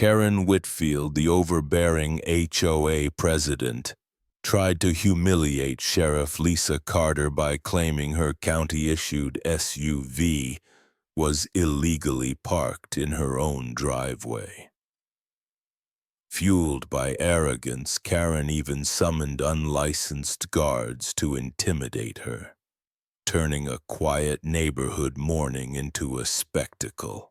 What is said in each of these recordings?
Karen Whitfield, the overbearing HOA president, tried to humiliate Sheriff Lisa Carter by claiming her county-issued SUV was illegally parked in her own driveway. Fueled by arrogance, Karen even summoned unlicensed guards to intimidate her, turning a quiet neighborhood morning into a spectacle.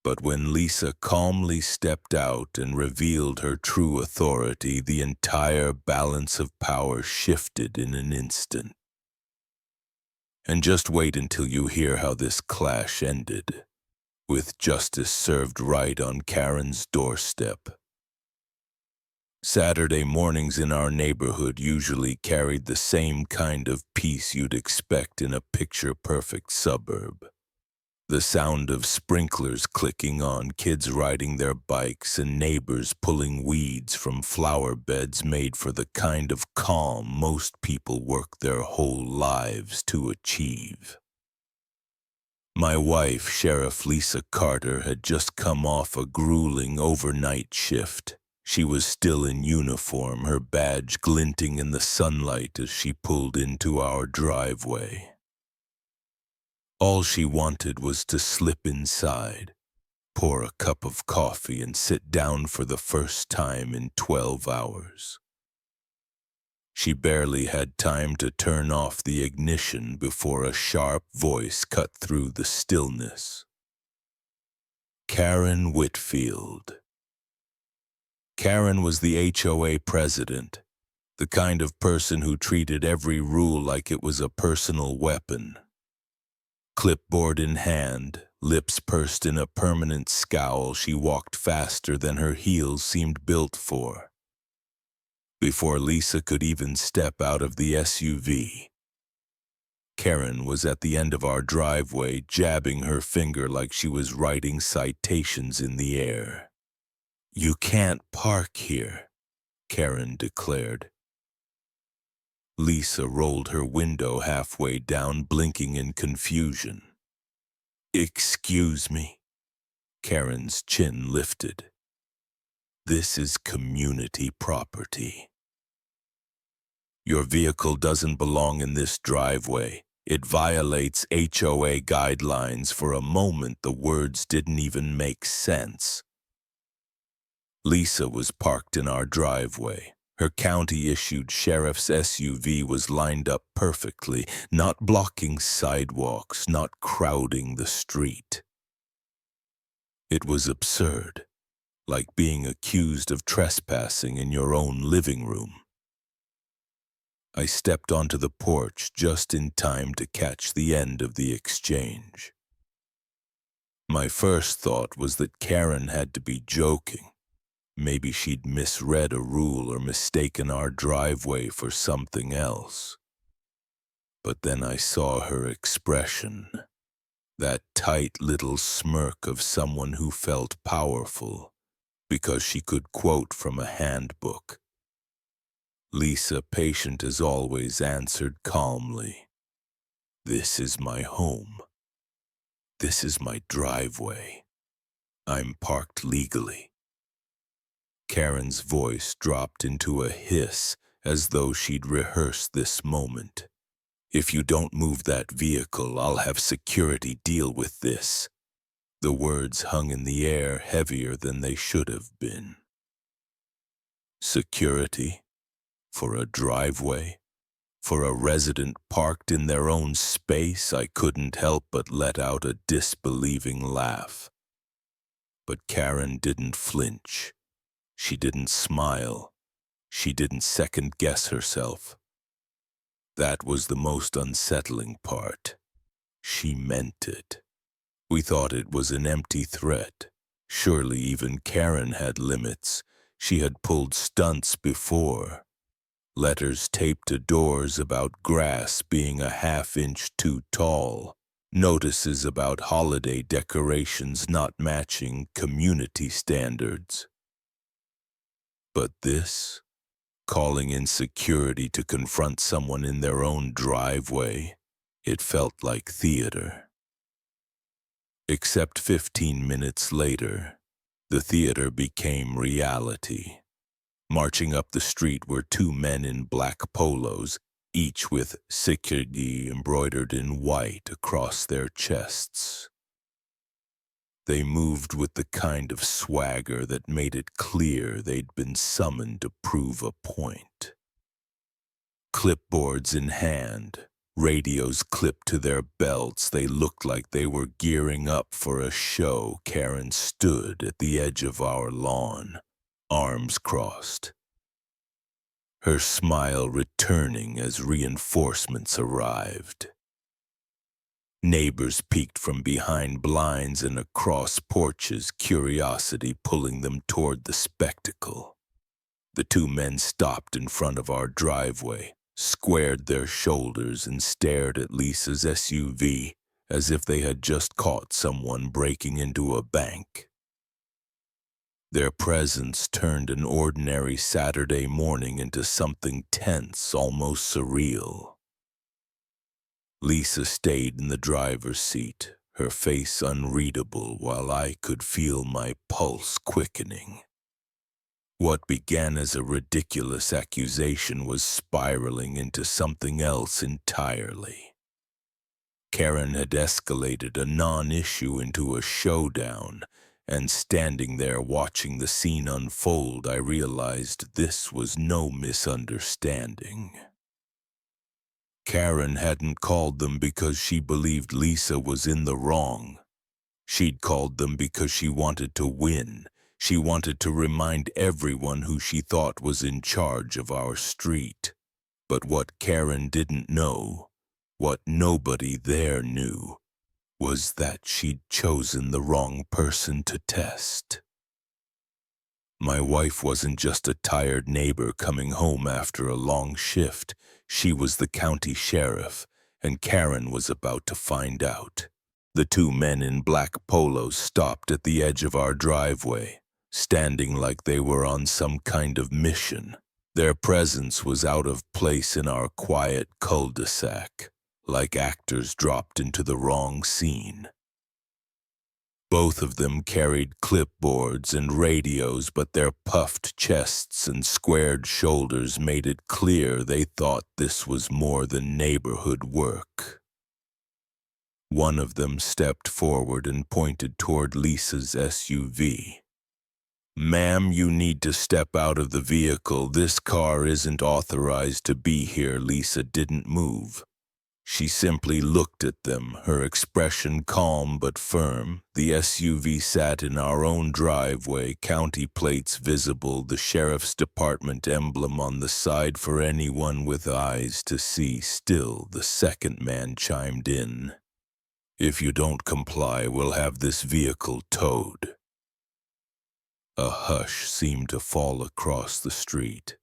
But when Lisa calmly stepped out and revealed her true authority, the entire balance of power shifted in an instant. And just wait until you hear how this clash ended, with justice served right on Karen's doorstep. Saturday mornings in our neighborhood usually carried the same kind of peace you'd expect in a picture-perfect suburb. The sound of sprinklers clicking on, kids riding their bikes, and neighbors pulling weeds from flower beds made for the kind of calm most people work their whole lives to achieve. My wife, Sheriff Lisa Carter, had just come off a grueling overnight shift. She was still in uniform, her badge glinting in the sunlight as she pulled into our driveway. All she wanted was to slip inside, pour a cup of coffee, and sit down for the first time in 12 hours. She barely had time to turn off the ignition before a sharp voice cut through the stillness. Karen Whitfield. Karen was the HOA president, the kind of person who treated every rule like it was a personal weapon. Clipboard in hand, lips pursed in a permanent scowl, she walked faster than her heels seemed built for. Before Lisa could even step out of the SUV, Karen was at the end of our driveway, jabbing her finger like she was writing citations in the air. "You can't park here," Karen declared. Lisa rolled her window halfway down, blinking in confusion. "Excuse me?" Karen's chin lifted. "This is community property. Your vehicle doesn't belong in this driveway. It violates HOA guidelines." For a moment, the words didn't even make sense. Lisa was parked in our driveway. Her county-issued sheriff's SUV was lined up perfectly, not blocking sidewalks, not crowding the street. It was absurd, like being accused of trespassing in your own living room. I stepped onto the porch just in time to catch the end of the exchange. My first thought was that Karen had to be joking. Maybe she'd misread a rule or mistaken our driveway for something else. But then I saw her expression, that tight little smirk of someone who felt powerful because she could quote from a handbook. Lisa, patient as always, answered calmly, "This is my home. This is my driveway. I'm parked legally." Karen's voice dropped into a hiss, as though she'd rehearsed this moment. "If you don't move that vehicle, I'll have security deal with this." The words hung in the air, heavier than they should have been. Security? For a driveway? For a resident parked in their own space? I couldn't help but let out a disbelieving laugh. But Karen didn't flinch. She didn't smile. She didn't second-guess herself. That was the most unsettling part. She meant it. We thought it was an empty threat. Surely even Karen had limits. She had pulled stunts before. Letters taped to doors about grass being a half-inch too tall. Notices about holiday decorations not matching community standards. But this, calling in security to confront someone in their own driveway, it felt like theater. Except 15 minutes later, The theater became reality. Marching up the street were two men in black polos, each with security embroidered in white across their chests. They moved with the kind of swagger that made it clear they'd been summoned to prove a point. Clipboards in hand, radios clipped to their belts, they looked like they were gearing up for a show. Karen stood at the edge of our lawn, arms crossed, her smile returning as reinforcements arrived. Neighbors peeked from behind blinds and across porches, curiosity pulling them toward the spectacle. The two men stopped in front of our driveway, squared their shoulders, and stared at Lisa's SUV as if they had just caught someone breaking into a bank. Their presence turned an ordinary Saturday morning into something tense, almost surreal. Lisa stayed in the driver's seat, her face unreadable while I could feel my pulse quickening. What began as a ridiculous accusation was spiraling into something else entirely. Karen had escalated a non-issue into a showdown, and standing there watching the scene unfold, I realized this was no misunderstanding. Karen hadn't called them because she believed Lisa was in the wrong. She'd called them because she wanted to win. She wanted to remind everyone who she thought was in charge of our street. But what Karen didn't know, what nobody there knew, was that she'd chosen the wrong person to test. My wife wasn't just a tired neighbor coming home after a long shift. She was the county sheriff, and Karen was about to find out. The two men in black polos stopped at the edge of our driveway, standing like they were on some kind of mission. Their presence was out of place in our quiet cul-de-sac, like actors dropped into the wrong scene. Both of them carried clipboards and radios, but their puffed chests and squared shoulders made it clear they thought this was more than neighborhood work. One of them stepped forward and pointed toward Lisa's SUV. "Ma'am, you need to step out of the vehicle. This car isn't authorized to be here." Lisa didn't move. She simply looked at them, her expression calm but firm. The SUV sat in our own driveway, county plates visible, the sheriff's department emblem on the side for anyone with eyes to see. Still, the second man chimed in. "If you don't comply, we'll have this vehicle towed." A hush seemed to fall across the street.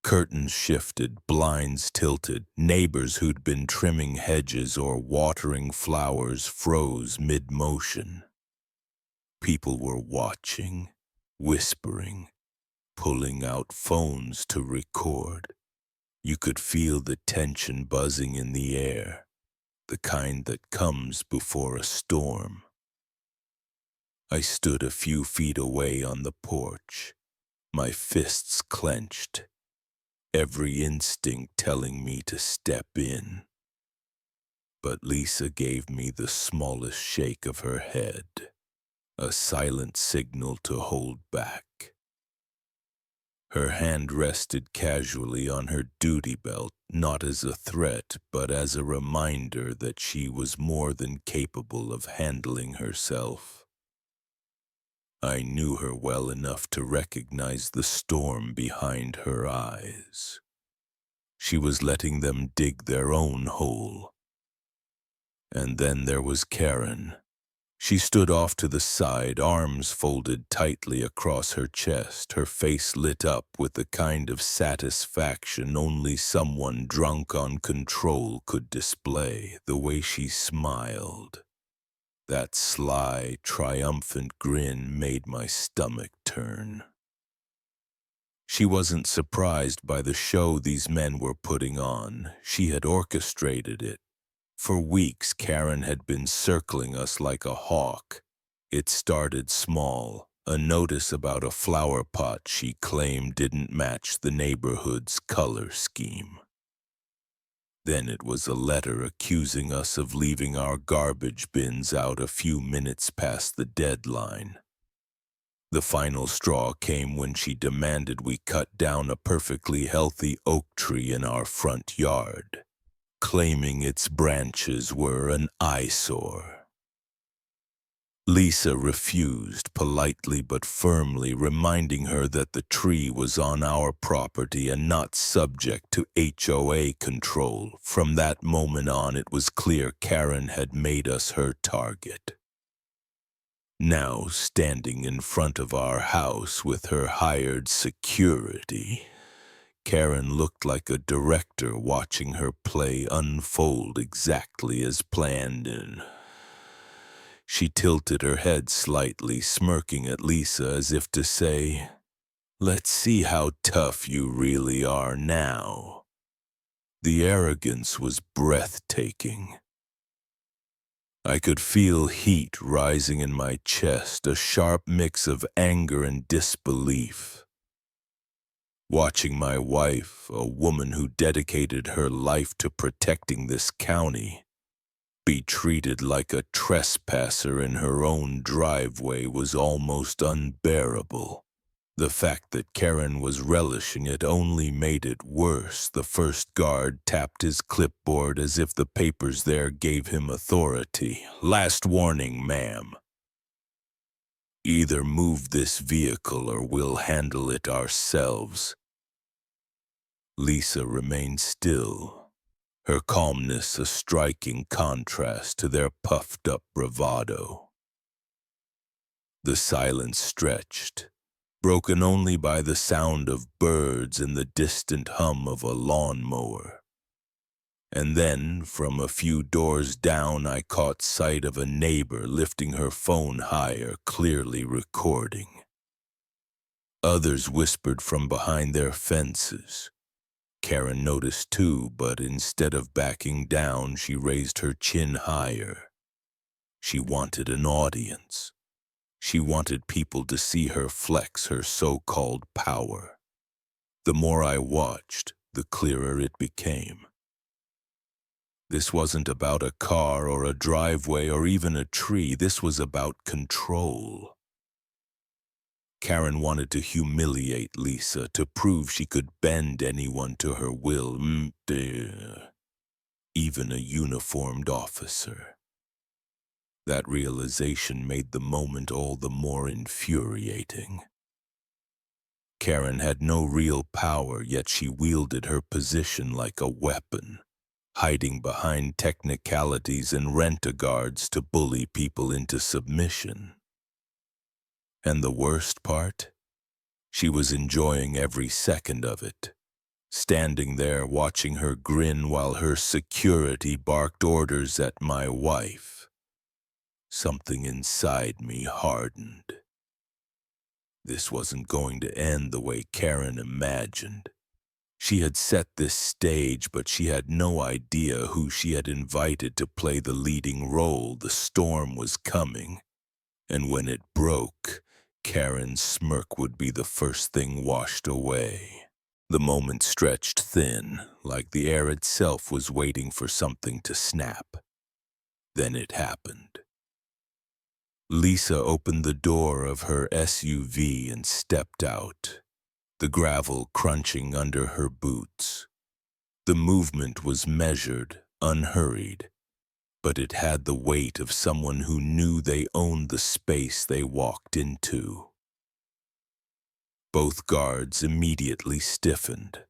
Curtains shifted, blinds tilted. Neighbors who'd been trimming hedges or watering flowers froze mid-motion. People were watching, whispering, pulling out phones to record. You could feel the tension buzzing in the air, the kind that comes before a storm. I stood a few feet away on the porch, my fists clenched, every instinct telling me to step in. But Lisa gave me the smallest shake of her head, a silent signal to hold back. Her hand rested casually on her duty belt, not as a threat, but as a reminder that she was more than capable of handling herself. I knew her well enough to recognize the storm behind her eyes. She was letting them dig their own hole. And then there was Karen. She stood off to the side, arms folded tightly across her chest, her face lit up with the kind of satisfaction only someone drunk on control could display. The way she smiled, that sly, triumphant grin, made my stomach turn. She wasn't surprised by the show these men were putting on. She had orchestrated it. For weeks, Karen had been circling us like a hawk. It started small, A notice about a flower pot she claimed didn't match the neighborhood's color scheme. Then it was a letter accusing us of leaving our garbage bins out a few minutes past the deadline. The final straw came when she demanded we cut down a perfectly healthy oak tree in our front yard, claiming its branches were an eyesore. Lisa refused, politely but firmly, reminding her that the tree was on our property and not subject to HOA control. From that moment on, it was clear Karen had made us her target. Now, standing in front of our house with her hired security, Karen looked like a director watching her play unfold exactly as planned. She tilted her head slightly, smirking at Lisa as if to say, "Let's see how tough you really are now." The arrogance was breathtaking. I could feel heat rising in my chest, a sharp mix of anger and disbelief. Watching my wife, a woman who dedicated her life to protecting this county, be treated like a trespasser in her own driveway was almost unbearable. The fact that Karen was relishing it only made it worse. The first guard tapped his clipboard as if the papers there gave him authority. "Last warning, ma'am. Either move this vehicle or we'll handle it ourselves." Lisa remained still, her calmness a striking contrast to their puffed-up bravado. The silence stretched, broken only by the sound of birds and the distant hum of a lawnmower. And then, from a few doors down, I caught sight of a neighbor lifting her phone higher, clearly recording. Others whispered from behind their fences. Karen noticed too, but instead of backing down, she raised her chin higher. She wanted an audience. She wanted people to see her flex her so-called power. The more I watched, the clearer it became. This wasn't about a car or a driveway or even a tree. This was about control. Karen wanted to humiliate Lisa, to prove she could bend anyone to her will, even a uniformed officer. That realization made the moment all the more infuriating. Karen had no real power, yet she wielded her position like a weapon, hiding behind technicalities and rent-a-guards to bully people into submission. And the worst part? She was enjoying every second of it, standing there watching her grin while her security barked orders at my wife. Something inside me hardened. This wasn't going to end the way Karen imagined. She had set this stage, but she had no idea who she had invited to play the leading role. The storm was coming, and when it broke, Karen's smirk would be the first thing washed away. The moment stretched thin, like the air itself was waiting for something to snap. Then it happened. Lisa opened the door of her SUV and stepped out, the gravel crunching under her boots. The movement was measured, unhurried, but it had the weight of someone who knew they owned the space they walked into. Both guards immediately stiffened.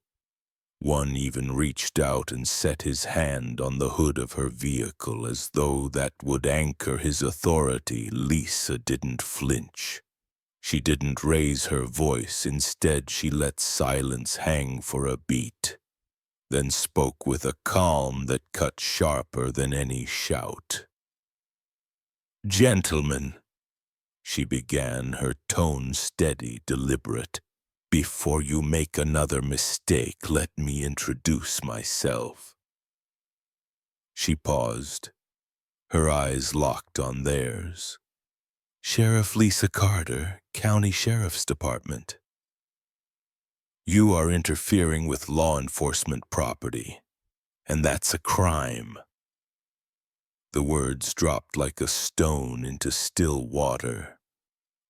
One even reached out and set his hand on the hood of her vehicle as though that would anchor his authority. Lisa didn't flinch. She didn't raise her voice. Instead, she let silence hang for a beat, then spoke with a calm that cut sharper than any shout. "Gentlemen," she began, her tone steady, deliberate. "Before you make another mistake, let me introduce myself." She paused, her eyes locked on theirs. Sheriff Lisa Carter, County Sheriff's Department. You are interfering with law enforcement property, and that's a crime. The words dropped like a stone into still water.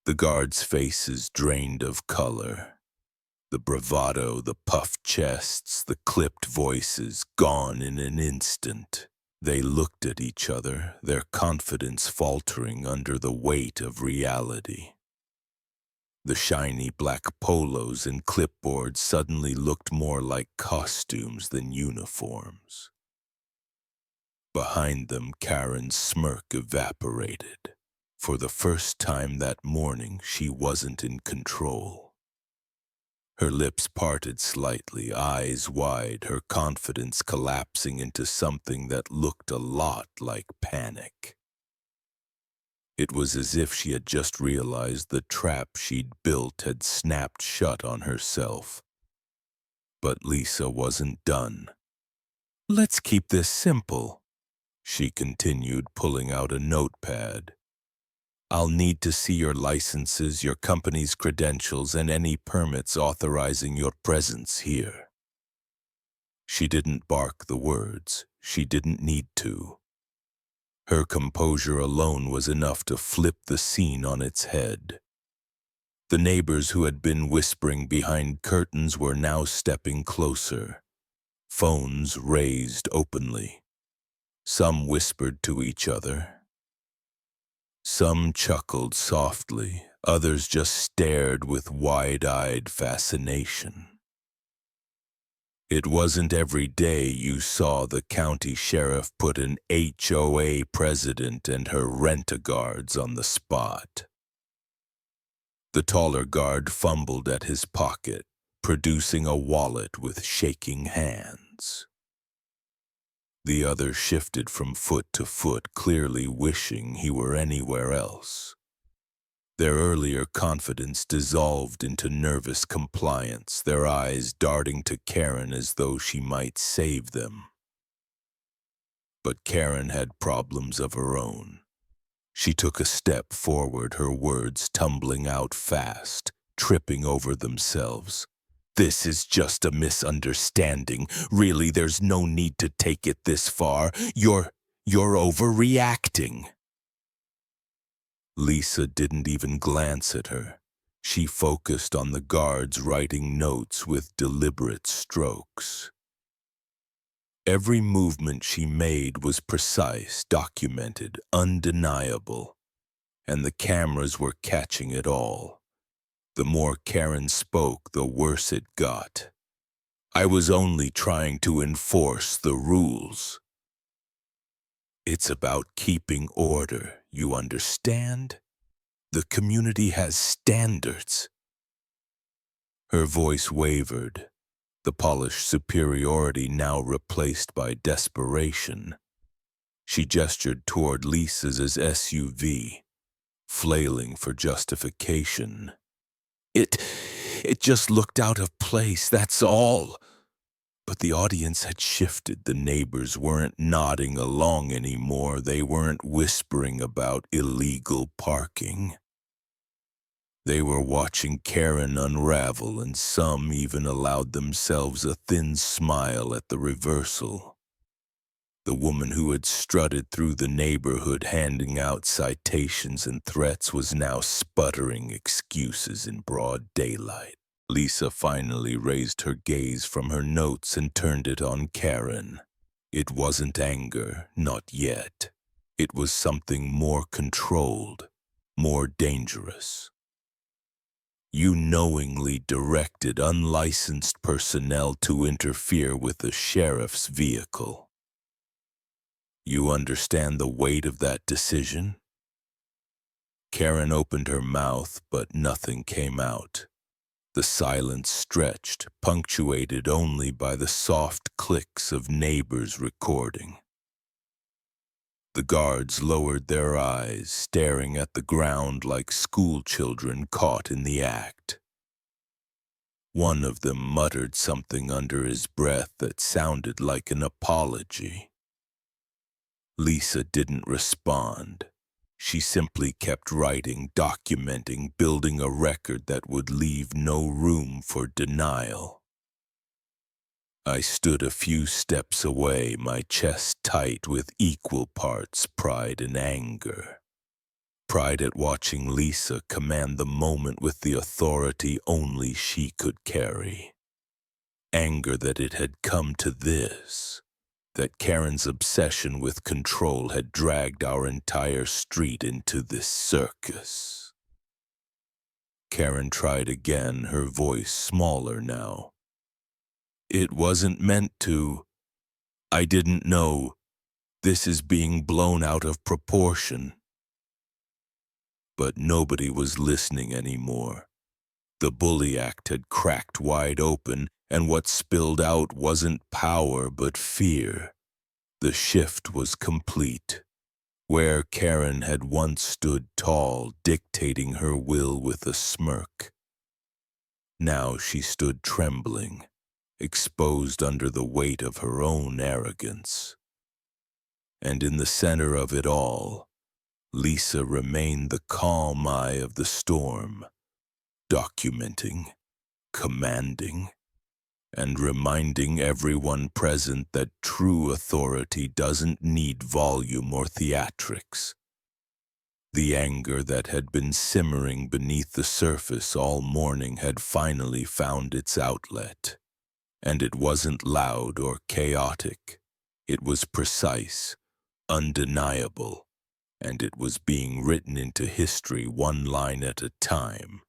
The guards' faces drained of color. The bravado, the puffed chests, the clipped voices gone in an instant. They looked at each other, their confidence faltering under the weight of reality. The shiny black polos and clipboards suddenly looked more like costumes than uniforms. Behind them, Karen's smirk evaporated. For the first time that morning, she wasn't in control. Her lips parted slightly, eyes wide, her confidence collapsing into something that looked a lot like panic. It was as if she had just realized the trap she'd built had snapped shut on herself. But Lisa wasn't done. "Let's keep this simple," she continued, pulling out a notepad. "I'll need to see your licenses, your company's credentials, and any permits authorizing your presence here." She didn't bark the words. She didn't need to. Her composure alone was enough to flip the scene on its head. The neighbors who had been whispering behind curtains were now stepping closer, phones raised openly. Some whispered to each other. Some chuckled softly, others just stared with wide-eyed fascination. It wasn't every day you saw the county sheriff put an HOA president and her rent-a-guards on the spot. The taller guard fumbled at his pocket, producing a wallet with shaking hands. The other shifted from foot to foot, clearly wishing he were anywhere else. Their earlier confidence dissolved into nervous compliance, their eyes darting to Karen as though she might save them. But Karen had problems of her own. She took a step forward, her words tumbling out fast, tripping over themselves. "This is just a misunderstanding. Really, there's no need to take it this far. You're overreacting." Lisa didn't even glance at her. She focused on the guards writing notes with deliberate strokes. Every movement she made was precise, documented, undeniable, and the cameras were catching it all. The more Karen spoke, the worse it got. "I was only trying to enforce the rules. It's about keeping order, you understand? The community has standards." Her voice wavered, the polished superiority now replaced by desperation. She gestured toward Lisa's SUV, flailing for justification. It just looked out of place, that's all." But the audience had shifted. The neighbors weren't nodding along anymore. They weren't whispering about illegal parking. They were watching Karen unravel, and some even allowed themselves a thin smile at the reversal. The woman who had strutted through the neighborhood handing out citations and threats was now sputtering excuses in broad daylight. Lisa finally raised her gaze from her notes and turned it on Karen. It wasn't anger, not yet. It was something more controlled, more dangerous. "You knowingly directed unlicensed personnel to interfere with the sheriff's vehicle. You understand the weight of that decision?" Karen opened her mouth, but nothing came out. The silence stretched, punctuated only by the soft clicks of neighbors recording. The guards lowered their eyes, staring at the ground like schoolchildren caught in the act. One of them muttered something under his breath that sounded like an apology. Lisa didn't respond. She simply kept writing, documenting, building a record that would leave no room for denial. I stood a few steps away, my chest tight with equal parts pride and anger. Pride at watching Lisa command the moment with the authority only she could carry. Anger that it had come to this, that Karen's obsession with control had dragged our entire street into this circus. Karen tried again, her voice smaller now. It wasn't meant to. I didn't know. This is being blown out of proportion. But nobody was listening anymore. The bully act had cracked wide open, and what spilled out wasn't power but fear. The shift was complete. Where Karen had once stood tall, dictating her will with a smirk, now she stood trembling, exposed under the weight of her own arrogance. And in the center of it all, Lisa remained the calm eye of the storm, documenting, commanding, and reminding everyone present that true authority doesn't need volume or theatrics. The anger that had been simmering beneath the surface all morning had finally found its outlet. And it wasn't loud or chaotic. It was precise, undeniable, and it was being written into history one line at a time,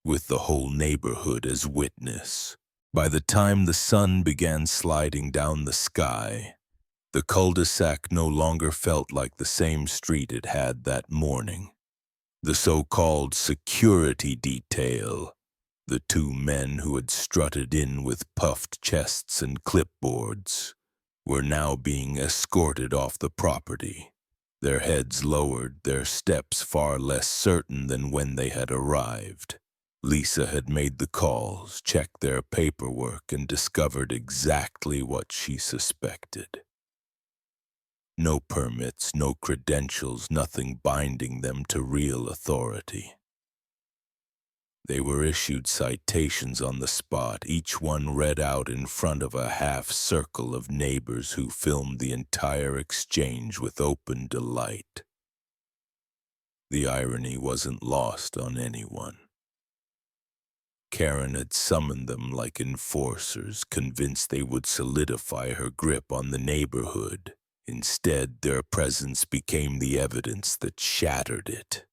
with the whole neighborhood as witness. By the time the sun began sliding down the sky, the cul-de-sac no longer felt like the same street it had that morning. The so-called security detail, the two men who had strutted in with puffed chests and clipboards, were now being escorted off the property, their heads lowered, their steps far less certain than when they had arrived. Lisa had made the calls, checked their paperwork, and discovered exactly what she suspected. No permits, no credentials, nothing binding them to real authority. They were issued citations on the spot, each one read out in front of a half circle of neighbors who filmed the entire exchange with open delight. The irony wasn't lost on anyone. Karen had summoned them like enforcers, convinced they would solidify her grip on the neighborhood. Instead, their presence became the evidence that shattered it.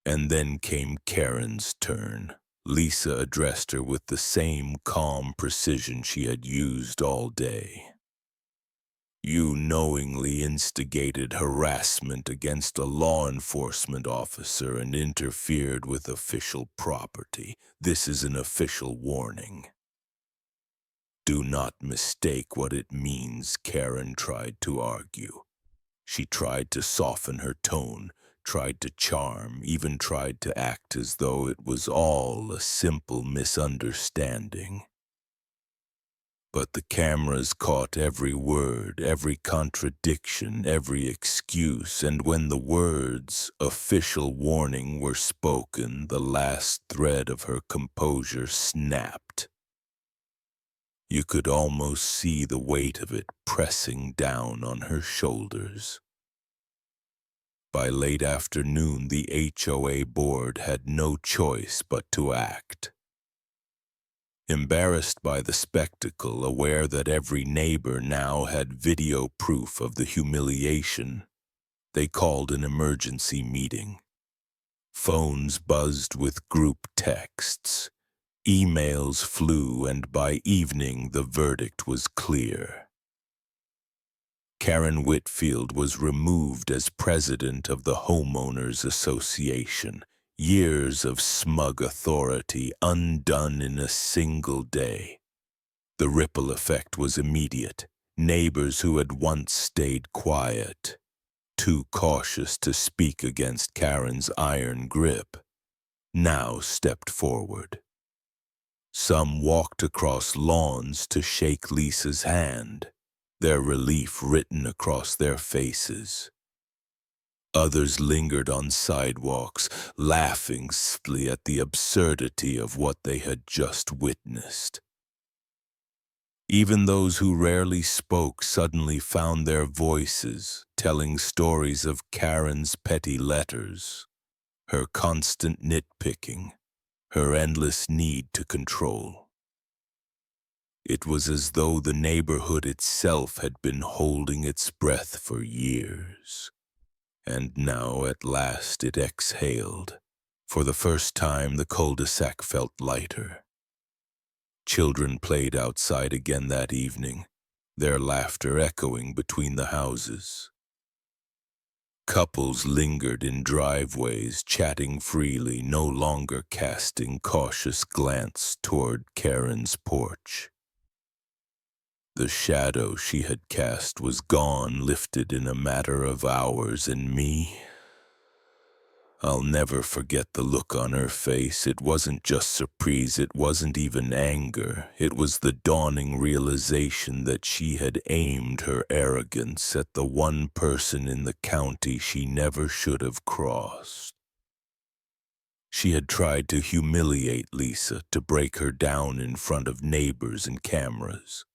And then came Karen's turn. Lisa addressed her with the same calm precision she had used all day. You knowingly instigated harassment against a law enforcement officer and interfered with official property. This is an official warning. Do not mistake what it means, Karen tried to argue. She tried to soften her tone, tried to charm, even tried to act as though it was all a simple misunderstanding. But the cameras caught every word, every contradiction, every excuse, and when the words, official warning, were spoken, the last thread of her composure snapped. You could almost see the weight of it pressing down on her shoulders. By late afternoon, the HOA board had no choice but to act. Embarrassed by the spectacle, aware that every neighbor now had video proof of the humiliation, they called an emergency meeting. Phones buzzed with group texts. Emails flew, and by evening the verdict was clear. Karen Whitfield was removed as president of the Homeowners Association. Years of smug authority undone in a single day. The ripple effect was immediate. Neighbors who had once stayed quiet, too cautious to speak against Karen's iron grip, now stepped forward. Some walked across lawns to shake Lisa's hand, their relief written across their faces. Others lingered on sidewalks, laughing softly at the absurdity of what they had just witnessed. Even those who rarely spoke suddenly found their voices, telling stories of Karen's petty letters, her constant nitpicking, her endless need to control. It was as though the neighborhood itself had been holding its breath for years. And now at last it exhaled. For the first time the cul-de-sac felt lighter. Children played outside again that evening, their laughter echoing between the houses. Couples lingered in driveways, chatting freely, no longer casting cautious glance toward Karen's porch. The shadow she had cast was gone, lifted in a matter of hours, and me, I'll never forget the look on her face. It wasn't just surprise, it wasn't even anger. It was the dawning realization that she had aimed her arrogance at the one person in the county she never should have crossed. She had tried to humiliate Lisa, to break her down in front of neighbors and cameras.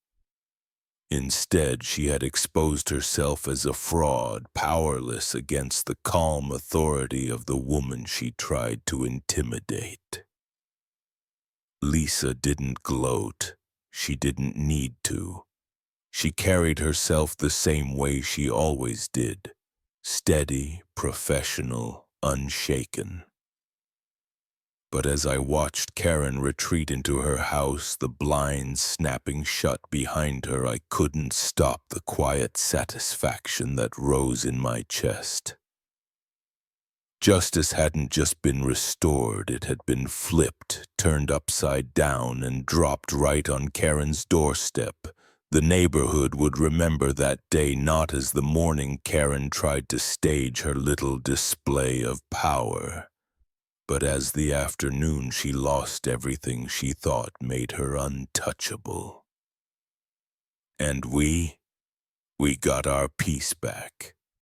Instead, she had exposed herself as a fraud, powerless against the calm authority of the woman she tried to intimidate. Lisa didn't gloat. She didn't need to. She carried herself the same way she always did, steady, professional, unshaken. But as I watched Karen retreat into her house, the blinds snapping shut behind her, I couldn't stop the quiet satisfaction that rose in my chest. Justice hadn't just been restored, it had been flipped, turned upside down, and dropped right on Karen's doorstep. The neighborhood would remember that day not as the morning Karen tried to stage her little display of power, but as the afternoon she lost everything she thought made her untouchable. And we got our peace back.